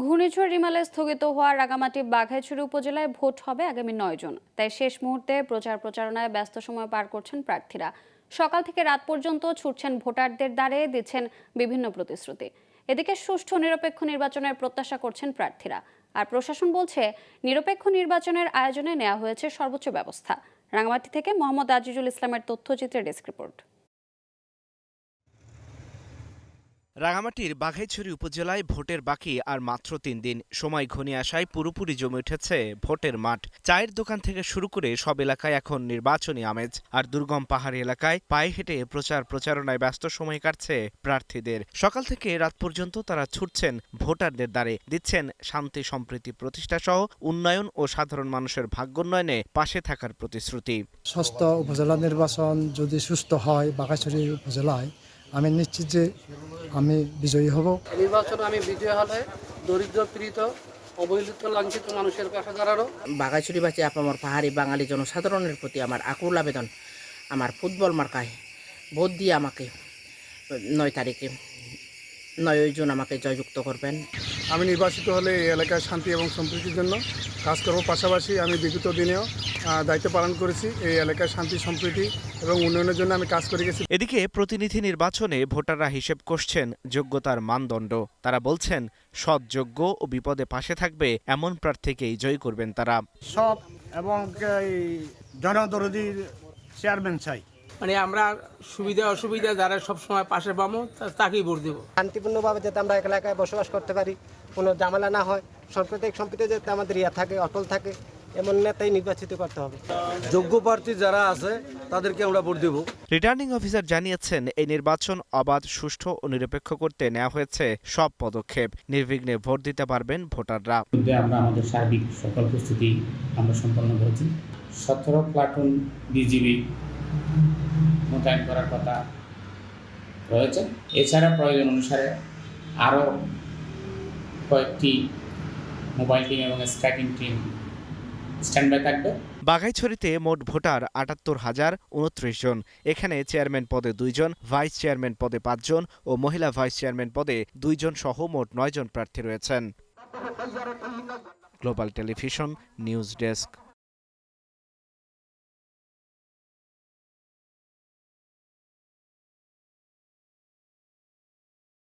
ঘূর্ণিঝড় রিমালে স্থগিত হওয়া রাঙামাটি বাঘাইছড়ি উপজেলায় ভোট হবে আগামী 9 জুন। তাই শেষ মুহূর্তে প্রচারণায় ব্যস্ত সময় পার করছেন প্রার্থীরা। সকাল থেকে রাত পর্যন্ত ছুটছেন ভোটারদের দ্বারে, দিচ্ছেন বিভিন্ন প্রতিশ্রুতি। এদিকে সুষ্ঠু নিরপেক্ষ নির্বাচনের প্রত্যাশা করছেন প্রার্থীরা। আর প্রশাসন বলছে, নিরপেক্ষ নির্বাচনের আয়োজনে নেওয়া হয়েছে সর্বোচ্চ ব্যবস্থা। রাঙামাটি থেকে মোহাম্মদ আজিজুল ইসলামের তথ্যচিত্রের ডেস্ক রিপোর্ট। রাঙামাটির বাঘাইছড়ি উপজেলায় ভোটের বাকি আর মাত্র 3 দিন। সময় ঘনিয়ে আসায় পুরোপুরি জমে উঠেছে ভোটের মাঠ। চায়ের দোকান থেকে শুরু করে সব এলাকায় এখন নির্বাচনী আমেজ। আর দুর্গম পাহাড়ি এলাকায় পায়ে হেঁটে প্রচারণায় ব্যস্ত সময় কাটছে প্রার্থীদের। সকাল থেকে রাত পর্যন্ত তারা ছুটছেন ভোটারদের দ্বারে, দিচ্ছেন শান্তি সম্প্রীতি প্রতিষ্ঠা সহ উন্নয়ন ও সাধারণ মানুষের ভাগ্যোন্নয়নে পাশে থাকার প্রতিশ্রুতি। ষষ্ঠ উপজেলা নির্বাচন যদি সুস্থ হয় বাঘাইছড়ি উপজেলায়, আমি নিশ্চিত যে আমি বিজয়ী হব। নির্বাচনে আমি বিজয়ী হলে দরিদ্র পীড়িত অবহেলিত লাঞ্ছিত মানুষের পাশে দাঁড়ানো। বাঘাইছড়িবাসী আপামর পাহাড়ি বাঙালি জনসাধারণের প্রতি আমার আকুল আবেদন, আমার ফুটবল মার্কায় ভোট দিয়ে আমাকে 9 তারিখে 9 জুন আমাকে জয়যুক্ত করবেন। আমি নির্বাচিত হলে এই এলাকায় শান্তি এবং সম্প্রীতির জন্য কাজ করব। পাশাপাশি আমি বিগত দিনেও দায়িত্ব পালন করেছি। এই এলাকায় শান্তি সম্প্রীতি এবং উন্নয়নের জন্য আমি কাজ করে গেছি। এদিকে প্রতিনিধি নির্বাচনে ভোটাররা হিসেব করছেন যোগ্যতার মানদণ্ড। তারা বলছেন, সৎ, যোগ্য ও বিপদে পাশে থাকবে এমন প্রার্থীকেই জয়ী করবেন তারা। সৎ এবং জনদরদী চেয়ারম্যান চাই। মানে আমরা সুবিধা অসুবিধা যারা সবসময় পাশে পাবো তাকেই ভোট দেবো। শান্তিপূর্ণভাবে যাতে আমরা এলাকায় বসবাস করতে পারি, কোনো ঝামেলা না হয়, সাম্প্রদায়িক সম্প্রীতি যাতে আমাদের থাকে, অটল থাকে, এমন নেতাই নির্বাচিত করতে হবে। যোগ্য প্রার্থী যারা আছে তাদেরকে আমরা ভোট দেব। রিটার্নিং অফিসার জানিয়েছেন, এই নির্বাচন অবাধ, সুষ্ঠু ও নিরপেক্ষ করতে নেওয়া হয়েছে সব পদক্ষেপ। নির্বিঘ্নে ভোট দিতে পারবেন ভোটাররা। আমরা আমাদের সার্বিক সকল প্রস্তুতি আমরা সম্পন্ন করেছি। 17 প্লাটুন বিজিবি মোতায়েন করার কথা রয়েছে। এছাড়া প্রয়োজন অনুসারে আরও কয়েকটি মোবাইল টিম এবং স্ট্রাইকিং টিম স্ট্যান্ডবাই থাকবে। বাঘাইছড়িতে মোট ভোটার ৭৮,০২৯ জন। এখানে চেয়ারম্যান পদে 2 জন, ভাইস চেয়ারম্যান পদে 5 জন ও মহিলা ভাইস চেয়ারম্যান পদে 2 জন সহ মোট 9 জন প্রার্থী রয়েছেন। Global television news desk.